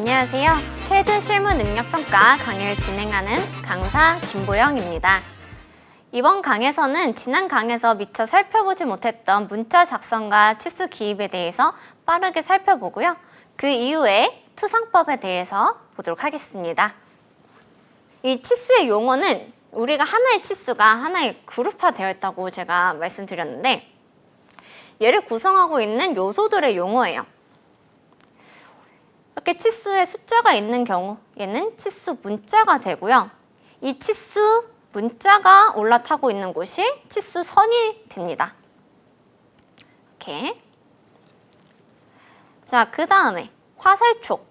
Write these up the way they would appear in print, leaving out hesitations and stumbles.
안녕하세요. 캐드 실무 능력 평가 강의를 진행하는 강사 김보영입니다. 이번 강에서는 지난 강에서 미처 살펴보지 못했던 문자 작성과 치수 기입에 대해서 빠르게 살펴보고요. 그 이후에 투상법에 대해서 보도록 하겠습니다. 이 치수의 용어는 우리가 하나의 치수가 하나의 그룹화 되어 있다고 제가 말씀드렸는데, 얘를 구성하고 있는 요소들의 용어예요. 이렇게 치수에 숫자가 있는 경우 얘는 치수 문자가 되고요. 이 치수 문자가 올라타고 있는 곳이 치수선이 됩니다. 이렇게. 자, 그 다음에 화살촉,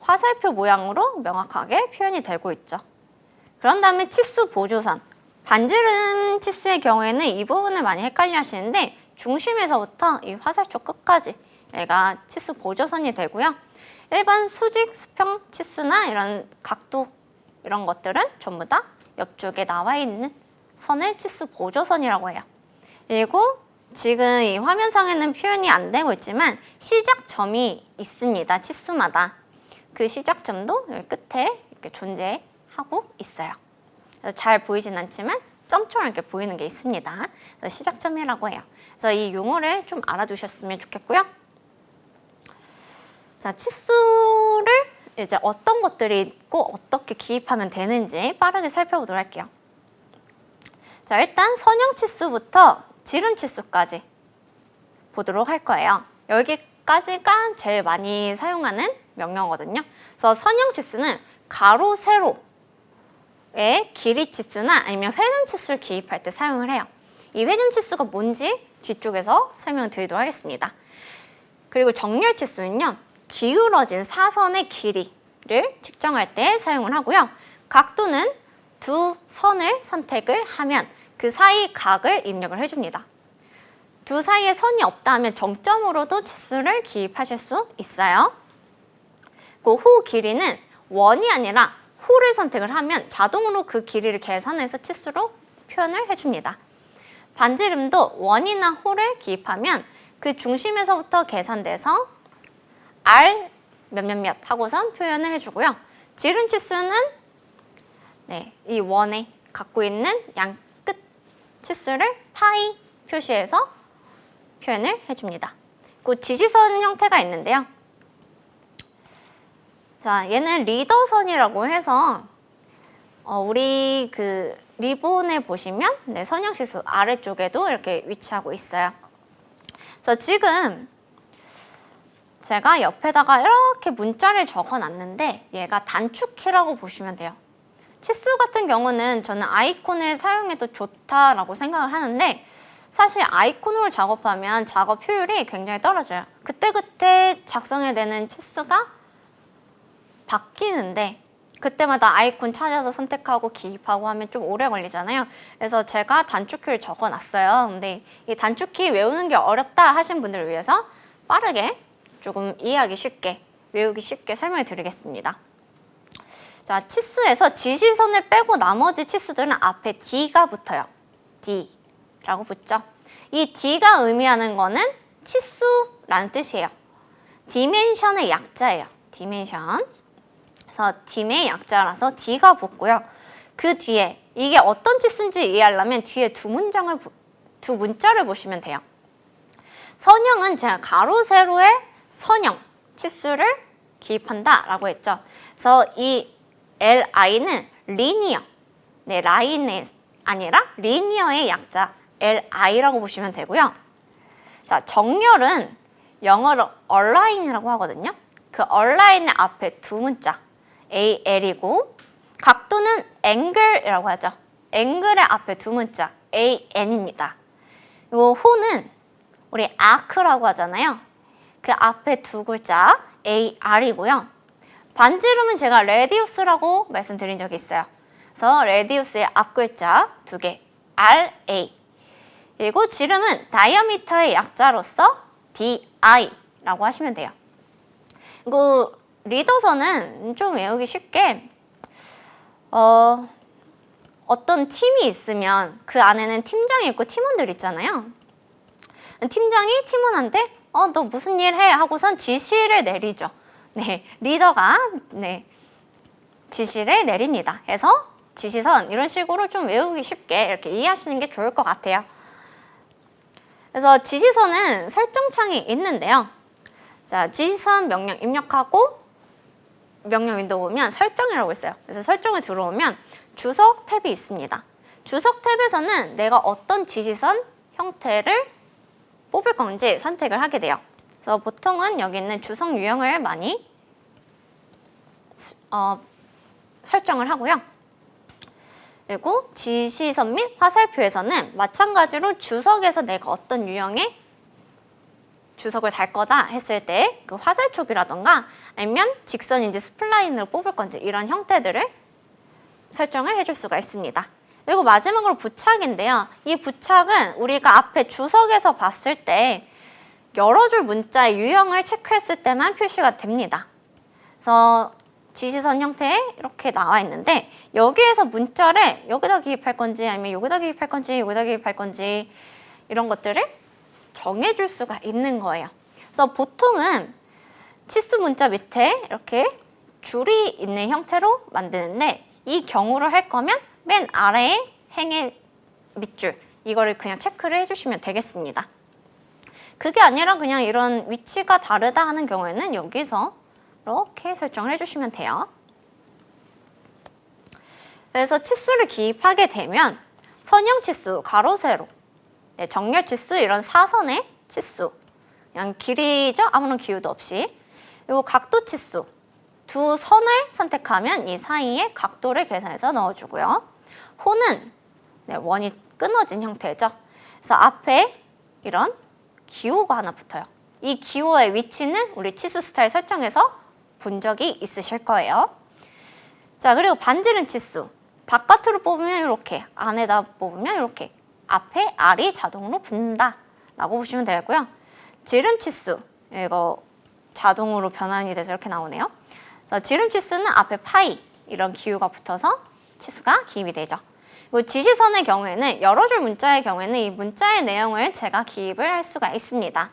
화살표 모양으로 명확하게 표현이 되고 있죠. 그런 다음에 치수 보조선, 반지름 치수의 경우에는 이 부분을 많이 헷갈려 하시는데, 중심에서부터 이 화살촉 끝까지 얘가 치수 보조선이 되고요. 일반 수직, 수평 치수나 이런 각도 이런 것들은 전부 다 옆쪽에 나와 있는 선을 치수 보조선이라고 해요. 그리고 지금 이 화면상에는 표현이 안 되고 있지만 시작점이 있습니다. 치수마다. 그 시작점도 여기 끝에 이렇게 존재하고 있어요. 그래서 잘 보이진 않지만 점처럼 이렇게 보이는 게 있습니다. 그래서 시작점이라고 해요. 그래서 이 용어를 좀 알아두셨으면 좋겠고요. 자, 치수를 이제 어떤 것들이 있고 어떻게 기입하면 되는지 빠르게 살펴보도록 할게요. 자, 일단 선형 치수부터 지름 치수까지 보도록 할 거예요. 여기까지가 제일 많이 사용하는 명령어거든요. 그래서 선형 치수는 가로, 세로의 길이 치수나 아니면 회전 치수를 기입할 때 사용을 해요. 이 회전 치수가 뭔지 뒤쪽에서 설명을 드리도록 하겠습니다. 그리고 정렬 치수는요, 기울어진 사선의 길이를 측정할 때 사용을 하고요. 각도는 두 선을 선택을 하면 그 사이 각을 입력을 해줍니다. 두 사이에 선이 없다 하면 정점으로도 치수를 기입하실 수 있어요. 그 호 길이는 원이 아니라 호를 선택을 하면 자동으로 그 길이를 계산해서 치수로 표현을 해줍니다. 반지름도 원이나 호를 기입하면 그 중심에서부터 계산돼서 R 몇몇몇 하고선 표현을 해주고요. 지름 치수는 이 원에 갖고 있는 양 끝 치수를 파이 표시해서 표현을 해줍니다. 그 지시선 형태가 있는데요. 자, 얘는 리더선이라고 해서 우리 그 리본에 보시면 선형지수 아래쪽에도 이렇게 위치하고 있어요. 그래서 지금 제가 옆에다가 이렇게 문자를 적어놨는데 얘가 단축키라고 보시면 돼요. 치수 같은 경우는 저는 아이콘을 사용해도 좋다라고 생각을 하는데, 사실 아이콘으로 작업하면 작업 효율이 굉장히 떨어져요. 그때그때 작성해야 되는 치수가 바뀌는데 그때마다 아이콘 찾아서 선택하고 기입하고 하면 좀 오래 걸리잖아요. 그래서 제가 단축키를 적어놨어요. 근데 이 단축키 외우는 게 어렵다 하신 분들을 위해서 빠르게 조금 이해하기 쉽게, 외우기 쉽게 설명해 드리겠습니다. 자, 치수에서 지시선을 빼고 나머지 치수들은 앞에 D가 붙어요. D라고 붙죠. 이 D가 의미하는 거는 치수라는 뜻이에요. 디멘션의 약자예요. 디멘션. 그래서 딤의 약자라서 D가 붙고요. 그 뒤에 이게 어떤 치수인지 이해하려면 뒤에 두 문자를 보시면 돼요. 선형은 제가 가로, 세로의 선형 치수를 기입한다 라고 했죠. 그래서 이 LI는 리니어, 라인이 아니라 리니어의 약자 LI라고 보시면 되고요. 자, 정렬은 영어로 align이라고 하거든요. 그 align의 앞에 두 문자 AL이고, 각도는 angle이라고 하죠. angle의 앞에 두 문자 AN입니다. 그리고 호는 우리 arc라고 하잖아요. 그 앞에 두 글자 AR이고요. 반지름은 제가 radius라고 말씀드린 적이 있어요. 그래서 radius의 앞 글자 두 개 RA. 그리고 지름은 diameter의 약자로서 DI라고 하시면 돼요. 그리고 리더선은 좀 외우기 쉽게 어떤 팀이 있으면 그 안에는 팀장이 있고 팀원들 있잖아요. 팀장이 팀원한테 너 무슨 일 해? 하고선 지시를 내리죠. 리더가 지시를 내립니다. 해서 지시선 이런 식으로 좀 외우기 쉽게 이렇게 이해하시는 게 좋을 것 같아요. 그래서 지시선은 설정창이 있는데요. 자, 지시선 명령 입력하고 명령 윈도우 보면 설정이라고 있어요. 그래서 설정에 들어오면 주석 탭이 있습니다. 주석 탭에서는 내가 어떤 지시선 형태를 뽑을 건지 선택을 하게 돼요. 그래서 보통은 여기 있는 주석 유형을 많이 설정을 하고요. 그리고 지시선 및 화살표에서는 마찬가지로 주석에서 내가 어떤 유형의 주석을 달 거다 했을 때 그 화살촉이라던가 아니면 직선인지 스플라인으로 뽑을 건지 이런 형태들을 설정을 해줄 수가 있습니다. 그리고 마지막으로 부착인데요. 이 부착은 우리가 앞에 주석에서 봤을 때 여러 줄 문자의 유형을 체크했을 때만 표시가 됩니다. 그래서 지시선 형태에 이렇게 나와 있는데 여기에서 문자를 여기다 기입할 건지 아니면 여기다 기입할 건지 여기다 기입할 건지 이런 것들을 정해줄 수가 있는 거예요. 그래서 보통은 치수 문자 밑에 이렇게 줄이 있는 형태로 만드는데 이 경우를 할 거면 맨 아래에 행의 밑줄 이거를 그냥 체크를 해주시면 되겠습니다. 그게 아니라 그냥 이런 위치가 다르다 하는 경우에는 여기서 이렇게 설정을 해주시면 돼요. 그래서 치수를 기입하게 되면 선형 치수, 가로, 세로, 정렬 치수 이런 사선의 치수 그냥 길이죠? 아무런 기호도 없이 그리고 각도 치수 두 선을 선택하면 이 사이에 각도를 계산해서 넣어주고요. 호는 원이 끊어진 형태죠. 그래서 앞에 이런 기호가 하나 붙어요. 이 기호의 위치는 우리 치수 스타일 설정에서 본 적이 있으실 거예요. 자, 그리고 반지름 치수 바깥으로 뽑으면 이렇게 안에다 뽑으면 이렇게 앞에 R이 자동으로 붙는다 라고 보시면 되고요. 지름 치수 이거 자동으로 변환이 돼서 이렇게 나오네요. 그래서 지름 치수는 앞에 파이 이런 기호가 붙어서 치수가 기입이 되죠. 그리고 지시선의 경우에는 여러 줄 문자의 경우에는 이 문자의 내용을 제가 기입을 할 수가 있습니다.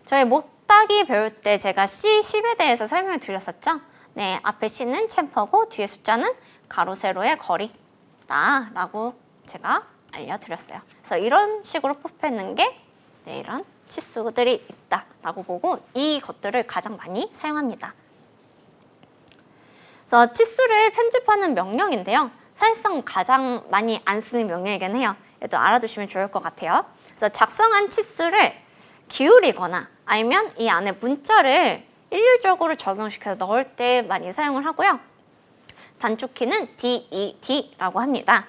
저희 못따기 배울 때 제가 C10에 대해서 설명을 드렸었죠. 네, 앞에 C는 챔퍼고 뒤에 숫자는 가로 세로의 거리다 라고 제가 알려드렸어요. 그래서 이런 식으로 뽑혀있는 게 이런 치수들이 있다라고 보고 이것들을 가장 많이 사용합니다. 그래서 치수를 편집하는 명령인데요. 사실상 가장 많이 안 쓰는 명령이긴 해요. 얘도 알아두시면 좋을 것 같아요. 그래서 작성한 치수를 기울이거나 아니면 이 안에 문자를 일률적으로 적용시켜서 넣을 때 많이 사용을 하고요. 단축키는 DED라고 합니다.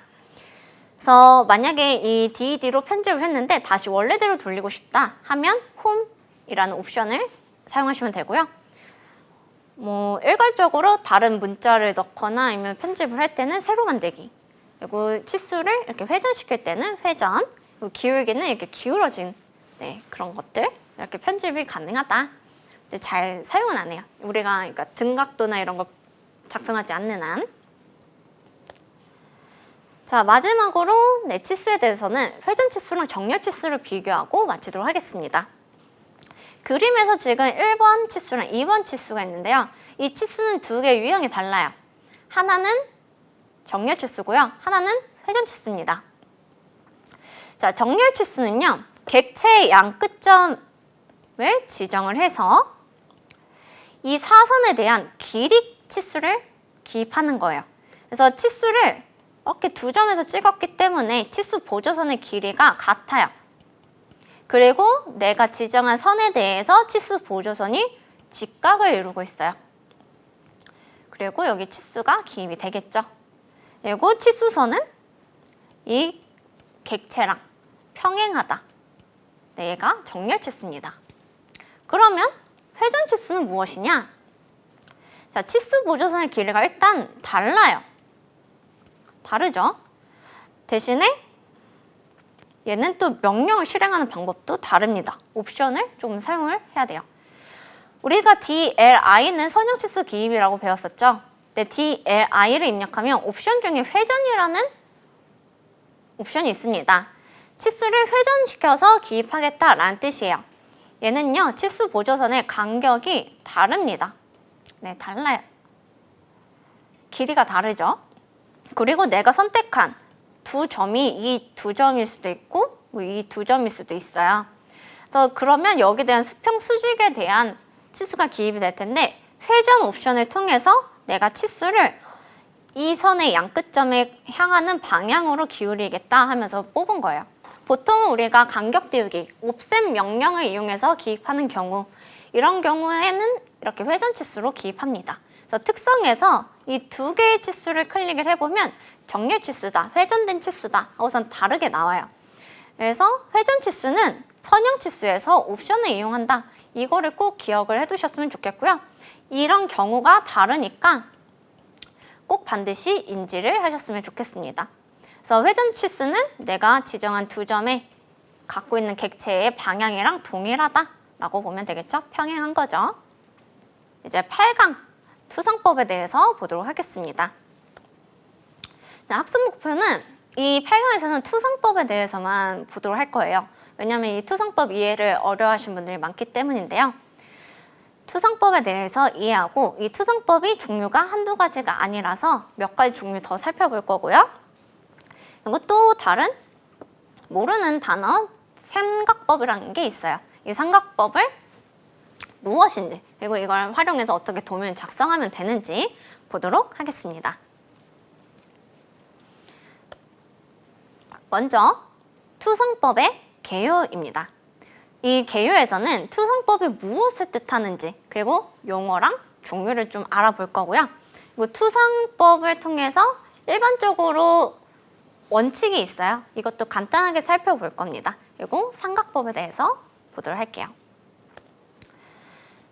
그래서 만약에 이 DED로 편집을 했는데 다시 원래대로 돌리고 싶다 하면 홈이라는 옵션을 사용하시면 되고요. 일괄적으로 다른 문자를 넣거나 아니면 편집을 할 때는 세로 만들기 그리고 치수를 이렇게 회전시킬 때는 회전 그리고 기울기는 이렇게 기울어진 그런 것들 이렇게 편집이 가능하다. 이제 잘 사용은 안 해요. 우리가 그러니까 등각도나 이런 거 작성하지 않는 한. 자, 마지막으로 치수에 대해서는 회전 치수랑 정렬 치수를 비교하고 마치도록 하겠습니다. 그림에서 지금 1번 치수랑 2번 치수가 있는데요. 이 치수는 두 개의 유형이 달라요. 하나는 정렬 치수고요. 하나는 회전 치수입니다. 자, 정렬 치수는요. 객체의 양 끝점을 지정을 해서 이 사선에 대한 길이 치수를 기입하는 거예요. 그래서 치수를 이렇게 두 점에서 찍었기 때문에 치수 보조선의 길이가 같아요. 그리고 내가 지정한 선에 대해서 치수 보조선이 직각을 이루고 있어요. 그리고 여기 치수가 기입이 되겠죠. 그리고 치수선은 이 객체랑 평행하다. 얘가 정렬 치수입니다. 그러면 회전 치수는 무엇이냐? 자, 치수 보조선의 길이가 일단 달라요. 다르죠? 대신에 얘는 또 명령을 실행하는 방법도 다릅니다. 옵션을 좀 사용을 해야 돼요. 우리가 DLI는 선형치수 기입이라고 배웠었죠? 근데 DLI를 입력하면 옵션 중에 회전이라는 옵션이 있습니다. 치수를 회전시켜서 기입하겠다라는 뜻이에요. 얘는요, 치수 보조선의 간격이 다릅니다. 네, 달라요. 길이가 다르죠. 그리고 내가 선택한 두 점이 이 두 점일 수도 있고 이 두 점일 수도 있어요. 그래서 그러면 여기에 대한 수평 수직에 대한 치수가 기입이 될 텐데 회전 옵션을 통해서 내가 치수를 이 선의 양끝점에 향하는 방향으로 기울이겠다 하면서 뽑은 거예요. 보통 우리가 간격 띄우기, 옵셋 명령을 이용해서 기입하는 경우, 이런 경우에는 이렇게 회전 치수로 기입합니다. 그래서 특성에서 이 두 개의 치수를 클릭을 해보면 정렬 치수다, 회전된 치수다 하고선 다르게 나와요. 그래서 회전 치수는 선형 치수에서 옵션을 이용한다. 이거를 꼭 기억을 해두셨으면 좋겠고요. 이런 경우가 다르니까 꼭 반드시 인지를 하셨으면 좋겠습니다. 그래서 회전 치수는 내가 지정한 두 점에 갖고 있는 객체의 방향이랑 동일하다라고 보면 되겠죠? 평행한 거죠. 이제 8강 투성법에 대해서 보도록 하겠습니다. 자, 학습 목표는 이 8강에서는 투성법에 대해서만 보도록 할 거예요. 왜냐하면 이 투성법 이해를 어려워하시는 분들이 많기 때문인데요. 투성법에 대해서 이해하고 이 투성법이 종류가 한두 가지가 아니라서 몇 가지 종류 더 살펴볼 거고요. 그리고 또 다른 모르는 단어 삼각법이라는 게 있어요. 이 삼각법을 무엇인지 그리고 이걸 활용해서 어떻게 도면을 작성하면 되는지 보도록 하겠습니다. 먼저 투성법의 개요입니다. 이 개요에서는 투성법이 무엇을 뜻하는지 그리고 용어랑 종류를 좀 알아볼 거고요. 그리고 투성법을 통해서 일반적으로 원칙이 있어요. 이것도 간단하게 살펴볼 겁니다. 그리고 삼각법에 대해서 보도록 할게요.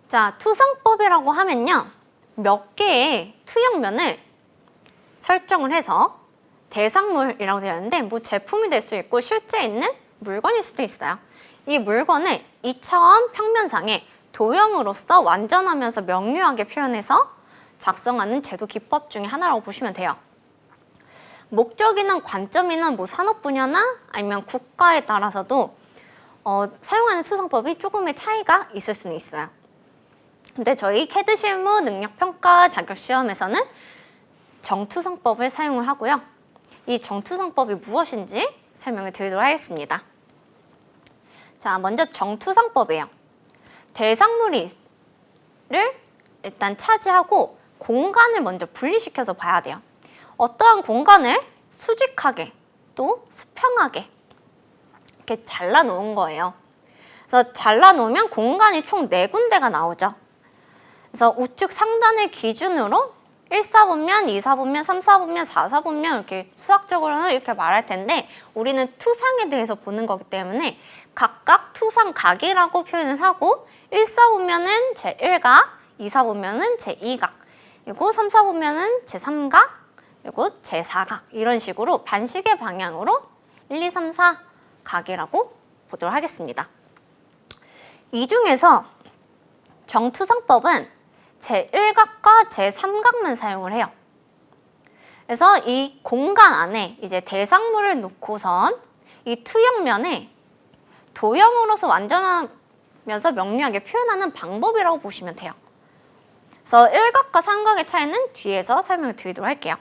자, 투성법이라고 하면요. 몇 개의 투영면을 설정을 해서 대상물이라고 되어 있는데 뭐 제품이 될 수 있고 실제 있는 물건일 수도 있어요. 이 물건을 이처럼 평면상에 도형으로서 완전하면서 명료하게 표현해서 작성하는 제도 기법 중에 하나라고 보시면 돼요. 목적이나 관점이나 뭐 산업 분야나 아니면 국가에 따라서도 사용하는 투성법이 조금의 차이가 있을 수는 있어요. 근데 저희 캐드 실무 능력평가 자격시험에서는 정투성법을 사용을 하고요. 이 정투성법이 무엇인지 설명을 드리도록 하겠습니다. 자, 먼저 정투성법이에요. 대상물을 일단 차지하고 공간을 먼저 분리시켜서 봐야 돼요. 어떠한 공간을 수직하게 또 수평하게 이렇게 잘라놓은 거예요. 그래서 잘라놓으면 공간이 총 4군데가 나오죠. 그래서 우측 상단을 기준으로 1사분면, 2사분면, 3사분면, 4사분면 이렇게 수학적으로는 이렇게 말할 텐데 우리는 투상에 대해서 보는 거기 때문에 각각 투상각이라고 표현을 하고 1사분면은 제1각, 2사분면은 제2각, 그리고 3사분면은 제3각, 그리고 제4각 이런 식으로 반시계 방향으로 1, 2, 3, 4 각이라고 보도록 하겠습니다. 이 중에서 정투성법은 제1각과 제3각만 사용을 해요. 그래서 이 공간 안에 이제 대상물을 놓고선 이 투영면에 도형으로서 완전하면서 명료하게 표현하는 방법이라고 보시면 돼요. 그래서 1각과 3각의 차이는 뒤에서 설명을 드리도록 할게요.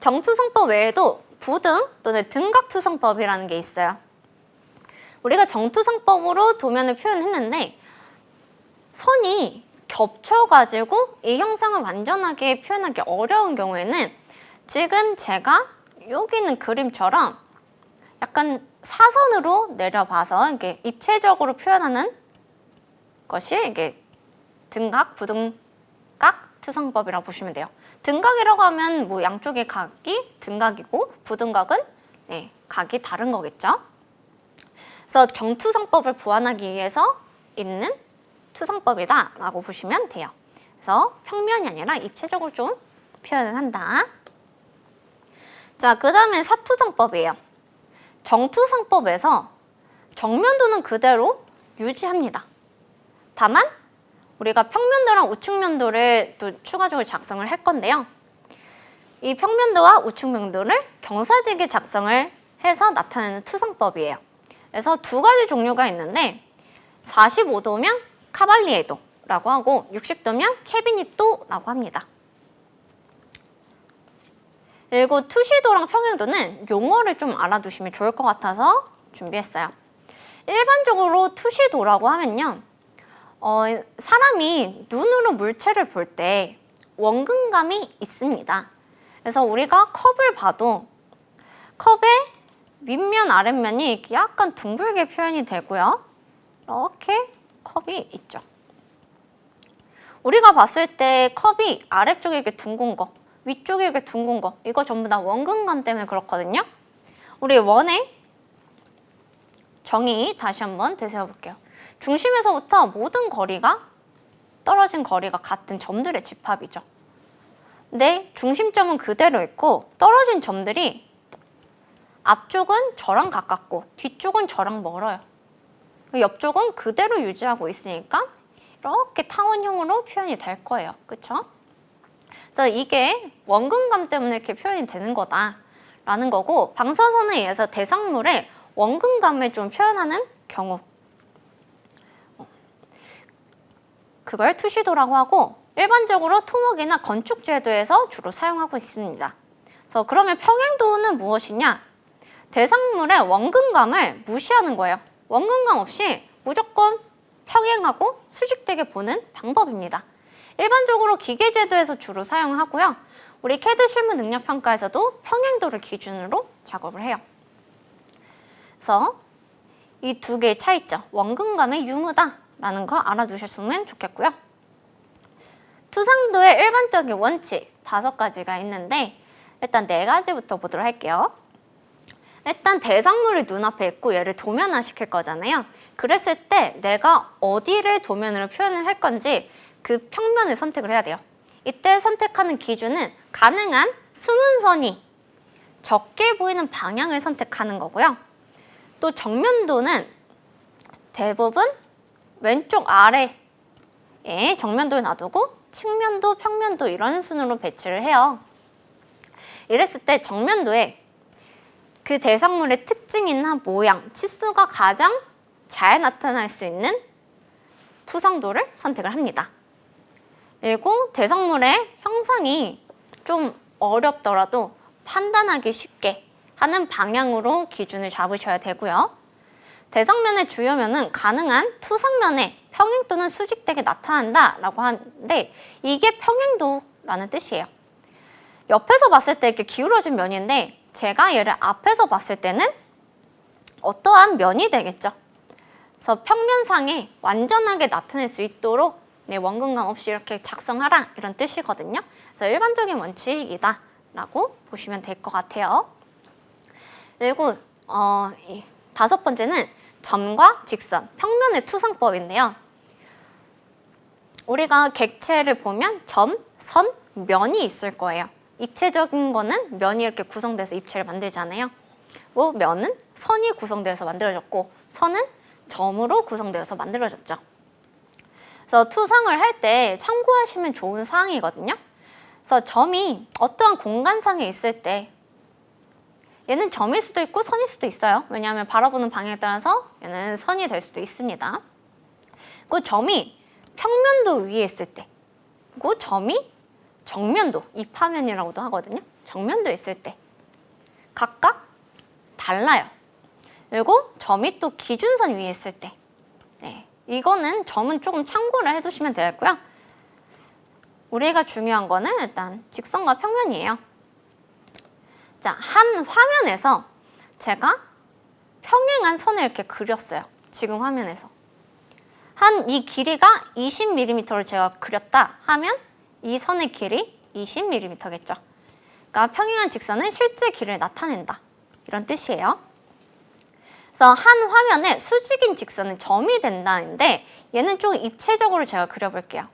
정투성법 외에도 부등 또는 등각투성법이라는 게 있어요. 우리가 정투성법으로 도면을 표현했는데 선이 겹쳐가지고 이 형상을 완전하게 표현하기 어려운 경우에는 지금 제가 여기 있는 그림처럼 약간 사선으로 내려봐서 이렇게 입체적으로 표현하는 것이 이게 등각, 부등각 투성법이라고 보시면 돼요. 등각이라고 하면 뭐 양쪽의 각이 등각이고 부등각은 각이 다른 거겠죠. 그래서 정투성법을 보완하기 위해서 있는 투성법이다라고 보시면 돼요. 그래서 평면이 아니라 입체적으로 좀 표현을 한다. 자, 그 다음에 사투성법이에요. 정투성법에서 정면도는 그대로 유지합니다. 다만 우리가 평면도랑 우측면도를 또 추가적으로 작성을 할 건데요. 이 평면도와 우측면도를 경사지게 작성을 해서 나타내는 투성법이에요. 그래서 두 가지 종류가 있는데 45도면 카발리에도, 라고 하고 60도면 캐비닛도라고 합니다. 그리고 투시도랑 평행도는 용어를 좀 알아두시면 좋을 것 같아서 준비했어요. 일반적으로 투시도라고 하면요. 사람이 눈으로 물체를 볼 때 원근감이 있습니다. 그래서 우리가 컵을 봐도 컵의 윗면 아랫면이 이렇게 약간 둥글게 표현이 되고요. 이렇게 컵이 있죠. 우리가 봤을 때 컵이 아래쪽에 이렇게 둥근 거, 위쪽에 이렇게 둥근 거, 이거 전부 다 원근감 때문에 그렇거든요. 우리 원의 정의 다시 한번 되새어 볼게요. 중심에서부터 모든 거리가 떨어진 거리가 같은 점들의 집합이죠. 근데 중심점은 그대로 있고 떨어진 점들이 앞쪽은 저랑 가깝고 뒤쪽은 저랑 멀어요. 옆쪽은 그대로 유지하고 있으니까 이렇게 타원형으로 표현이 될 거예요. 그쵸? 그래서 이게 원근감 때문에 이렇게 표현이 되는 거다라는 거고, 방사선에 의해서 대상물의 원근감을 좀 표현하는 경우, 그걸 투시도라고 하고 일반적으로 토목이나 건축 제도에서 주로 사용하고 있습니다. 그래서 그러면 평행도는 무엇이냐? 대상물의 원근감을 무시하는 거예요. 원근감 없이 무조건 평행하고 수직되게 보는 방법입니다. 일반적으로 기계제도에서 주로 사용하고요. 우리 CAD 실무 능력 평가에서도 평행도를 기준으로 작업을 해요. 그래서 이 두 개의 차이점, 원근감의 유무다라는 거 알아두셨으면 좋겠고요. 투상도의 일반적인 원칙 5가지가 있는데 일단 4가지부터 보도록 할게요. 일단 대상물이 눈앞에 있고 얘를 도면화 시킬 거잖아요. 그랬을 때 내가 어디를 도면으로 표현을 할 건지 그 평면을 선택을 해야 돼요. 이때 선택하는 기준은 가능한 숨은 선이 적게 보이는 방향을 선택하는 거고요. 또 정면도는 대부분 왼쪽 아래에 정면도를 놔두고 측면도, 평면도 이런 순으로 배치를 해요. 이랬을 때 정면도에 그 대상물의 특징이나 모양, 치수가 가장 잘 나타날 수 있는 투상도를 선택을 합니다. 그리고 대상물의 형상이 좀 어렵더라도 판단하기 쉽게 하는 방향으로 기준을 잡으셔야 되고요. 대상면의 주요면은 가능한 투상면의 평행 또는 수직되게 나타난다라고 하는데 이게 평행도라는 뜻이에요. 옆에서 봤을 때 이렇게 기울어진 면인데 제가 얘를 앞에서 봤을 때는 어떠한 면이 되겠죠. 그래서 평면상에 완전하게 나타낼 수 있도록 원근감 없이 이렇게 작성하라 이런 뜻이거든요. 그래서 일반적인 원칙이다 라고 보시면 될 것 같아요. 그리고 5번째는 점과 직선, 평면의 투상법인데요. 우리가 객체를 보면 점, 선, 면이 있을 거예요. 입체적인 거는 면이 이렇게 구성돼서 입체를 만들잖아요. 그리고 면은 선이 구성되어서 만들어졌고 선은 점으로 구성되어서 만들어졌죠. 그래서 투상을 할 때 참고하시면 좋은 사항이거든요. 그래서 점이 어떠한 공간상에 있을 때 얘는 점일 수도 있고 선일 수도 있어요. 왜냐하면 바라보는 방향에 따라서 얘는 선이 될 수도 있습니다. 그 점이 평면도 위에 있을 때, 그리고 점이 정면도, 입하면이라고도 하거든요. 정면도에 있을 때 각각 달라요. 그리고 점이 또 기준선 위에 있을 때, 이거는 점은 조금 참고를 해두시면 되겠고요. 우리가 중요한 거는 일단 직선과 평면이에요. 자, 한 화면에서 제가 평행한 선을 이렇게 그렸어요. 지금 화면에서. 한 이 길이가 20mm를 제가 그렸다 하면 이 선의 길이 20mm겠죠. 그러니까 평행한 직선은 실제 길이를 나타낸다. 이런 뜻이에요. 그래서 한 화면에 수직인 직선은 점이 된다는데 얘는 좀 입체적으로 제가 그려볼게요.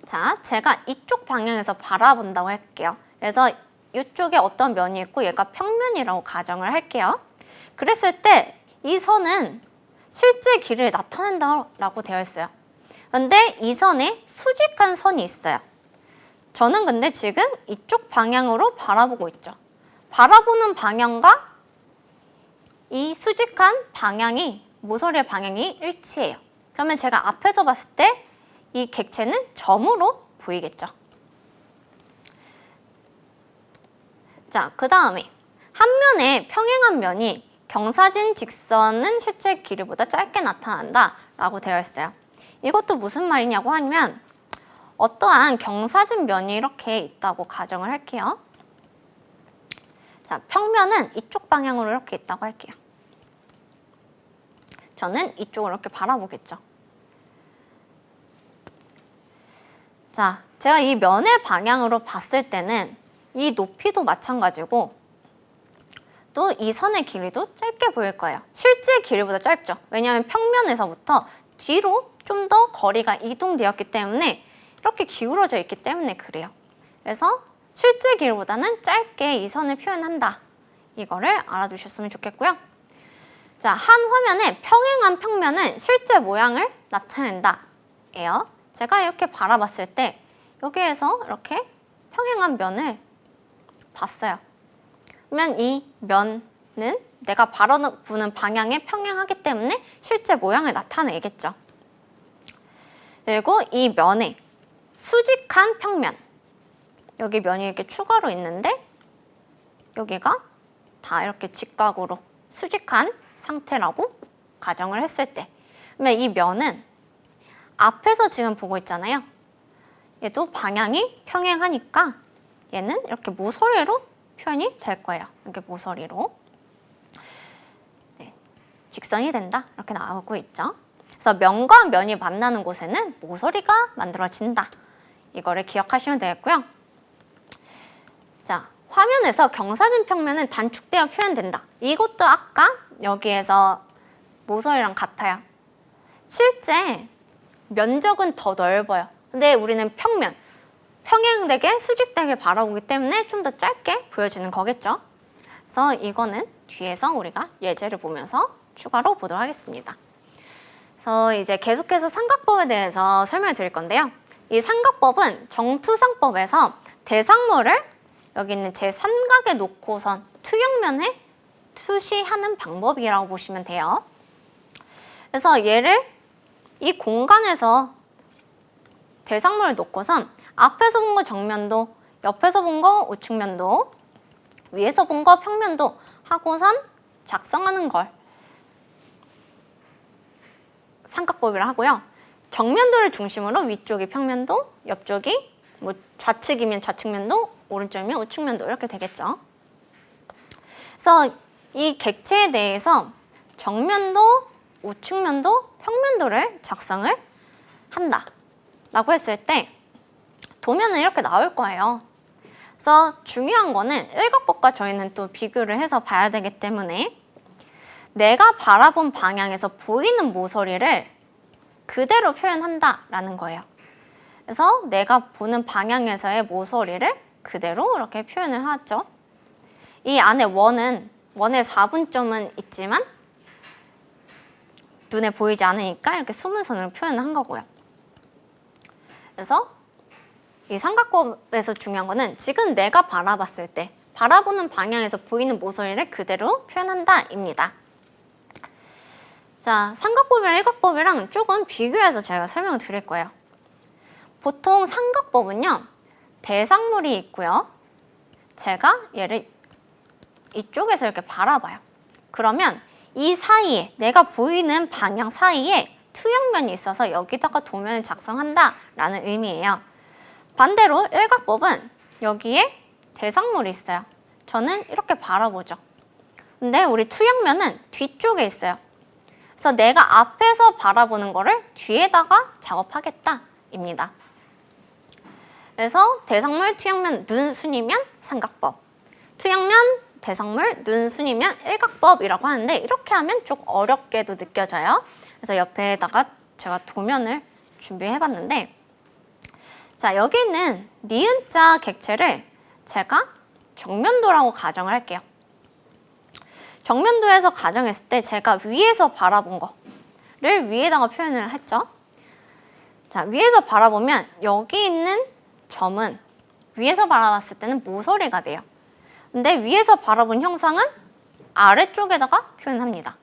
자, 제가 이쪽 방향에서 바라본다고 할게요. 그래서 이쪽에 어떤 면이 있고 얘가 평면이라고 가정을 할게요. 그랬을 때 이 선은 실제 길이를 나타낸다라고 되어 있어요. 근데 이 선에 수직한 선이 있어요. 저는 근데 지금 이쪽 방향으로 바라보고 있죠. 바라보는 방향과 이 수직한 방향이 모서리의 방향이 일치해요. 그러면 제가 앞에서 봤을 때 이 객체는 점으로 보이겠죠. 자, 그 다음에 한 면에 평행한 면이 경사진 직선은 실제 길이보다 짧게 나타난다 라고 되어 있어요. 이것도 무슨 말이냐고 하면 어떠한 경사진 면이 이렇게 있다고 가정을 할게요. 자, 평면은 이쪽 방향으로 이렇게 있다고 할게요. 저는 이쪽을 이렇게 바라보겠죠. 자, 제가 이 면의 방향으로 봤을 때는 이 높이도 마찬가지고 또 이 선의 길이도 짧게 보일 거예요. 실제 길이보다 짧죠. 왜냐하면 평면에서부터 뒤로 좀 더 거리가 이동되었기 때문에 이렇게 기울어져 있기 때문에 그래요. 그래서 실제 길이보다는 짧게 이 선을 표현한다. 이거를 알아두셨으면 좋겠고요. 자, 한 화면에 평행한 평면은 실제 모양을 나타낸다. 예요. 제가 이렇게 바라봤을 때 여기에서 이렇게 평행한 면을 봤어요. 그러면 이 면은 내가 바라보는 방향에 평행하기 때문에 실제 모양을 나타내겠죠. 그리고 이 면에 수직한 평면, 여기 면이 이렇게 추가로 있는데 여기가 다 이렇게 직각으로 수직한 상태라고 가정을 했을 때, 그러면 이 면은 앞에서 지금 보고 있잖아요. 얘도 방향이 평행하니까 얘는 이렇게 모서리로 표현이 될 거예요. 이렇게 모서리로. 네, 직선이 된다. 이렇게 나오고 있죠. 그래서 면과 면이 만나는 곳에는 모서리가 만들어진다. 이거를 기억하시면 되겠고요. 자, 화면에서 경사진 평면은 단축되어 표현된다. 이것도 아까 여기에서 모서리랑 같아요. 실제 면적은 더 넓어요. 근데 우리는 평면, 평행되게 수직되게 바라보기 때문에 좀 더 짧게 보여지는 거겠죠. 그래서 이거는 뒤에서 우리가 예제를 보면서 추가로 보도록 하겠습니다. 그래서 이제 계속해서 삼각법에 대해서 설명을 드릴 건데요. 이 삼각법은 정투상법에서 대상물을 여기 있는 제3각에 놓고선 투영면에 투시하는 방법이라고 보시면 돼요. 그래서 얘를 이 공간에서 대상물을 놓고선 앞에서 본 거 정면도, 옆에서 본 거 우측면도, 위에서 본 거 평면도 하고선 작성하는 걸 삼각법이라 하고요. 정면도를 중심으로 위쪽이 평면도, 옆쪽이 뭐 좌측이면 좌측면도, 오른쪽이면 우측면도 이렇게 되겠죠. 그래서 이 객체에 대해서 정면도, 우측면도, 평면도를 작성을 한다 라고 했을 때 도면은 이렇게 나올 거예요. 그래서 중요한 거는 일각법과 저희는 또 비교를 해서 봐야 되기 때문에 내가 바라본 방향에서 보이는 모서리를 그대로 표현한다라는 거예요. 그래서 내가 보는 방향에서의 모서리를 그대로 이렇게 표현을 하죠. 이 안에 원의 4분점은 있지만 눈에 보이지 않으니까 이렇게 숨은 선으로 표현을 한 거고요. 그래서 이 삼각법에서 중요한 거는 지금 내가 바라봤을 때 바라보는 방향에서 보이는 모서리를 그대로 표현한다입니다. 자, 삼각법이랑 일각법이랑 조금 비교해서 제가 설명을 드릴 거예요. 보통 삼각법은요, 대상물이 있고요. 제가 얘를 이쪽에서 이렇게 바라봐요. 그러면 이 사이에, 내가 보이는 방향 사이에 투영면이 있어서 여기다가 도면을 작성한다라는 의미예요. 반대로 일각법은 여기에 대상물이 있어요. 저는 이렇게 바라보죠. 근데 우리 투영면은 뒤쪽에 있어요. 그래서 내가 앞에서 바라보는 거를 뒤에다가 작업하겠다입니다. 그래서 대상물, 투영면, 눈순이면 삼각법, 투영면, 대상물, 눈순이면 일각법이라고 하는데 이렇게 하면 좀 어렵게도 느껴져요. 그래서 옆에다가 제가 도면을 준비해봤는데, 자, 여기 있는 니은자 객체를 제가 정면도라고 가정을 할게요. 정면도에서 가정했을 때 제가 위에서 바라본 거를 위에다가 표현을 했죠. 자, 위에서 바라보면 여기 있는 점은 위에서 바라봤을 때는 모서리가 돼요. 근데 위에서 바라본 형상은 아래쪽에다가 표현합니다.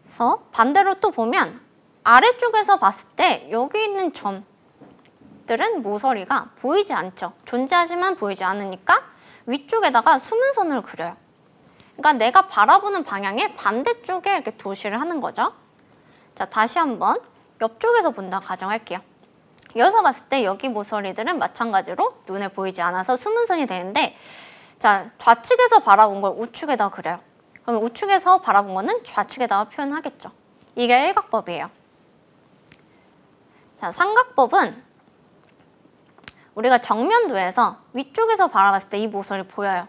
그래서 반대로 또 보면 아래쪽에서 봤을 때 여기 있는 점들은 모서리가 보이지 않죠. 존재하지만 보이지 않으니까 위쪽에다가 숨은 선을 그려요. 그러니까 내가 바라보는 방향의 반대쪽에 이렇게 도시를 하는 거죠. 자, 다시 한번 옆쪽에서 본다 가정할게요. 여기서 봤을 때 여기 모서리들은 마찬가지로 눈에 보이지 않아서 숨은 선이 되는데, 자, 좌측에서 바라본 걸 우측에다 그려요. 그럼 우측에서 바라본 거는 좌측에다가 표현하겠죠. 이게 일각법이에요. 자, 삼각법은 우리가 정면도에서 위쪽에서 바라봤을 때 이 모서리 보여요.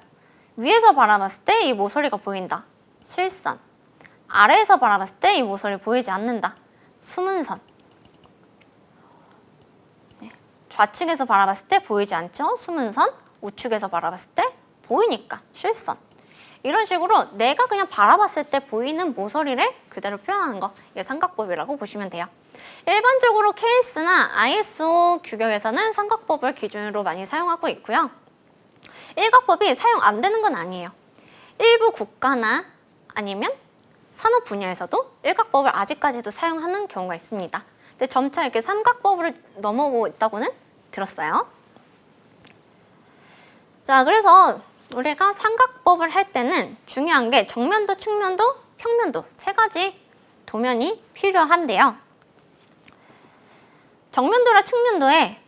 위에서 바라봤을 때 이 모서리가 보인다. 실선. 아래에서 바라봤을 때 이 모서리 보이지 않는다. 숨은 선. 네. 좌측에서 바라봤을 때 보이지 않죠? 숨은 선. 우측에서 바라봤을 때 보이니까 실선. 이런 식으로 내가 그냥 바라봤을 때 보이는 모서리를 그대로 표현하는 거, 이게 삼각법이라고 보시면 돼요. 일반적으로 KS나 ISO 규격에서는 삼각법을 기준으로 많이 사용하고 있고요. 일각법이 사용 안 되는 건 아니에요. 일부 국가나 아니면 산업 분야에서도 일각법을 아직까지도 사용하는 경우가 있습니다. 근데 점차 이렇게 삼각법으로 넘어오고 있다고는 들었어요. 자, 그래서 우리가 삼각법을 할 때는 중요한 게 정면도, 측면도, 평면도 세 가지 도면이 필요한데요. 정면도랑 측면도의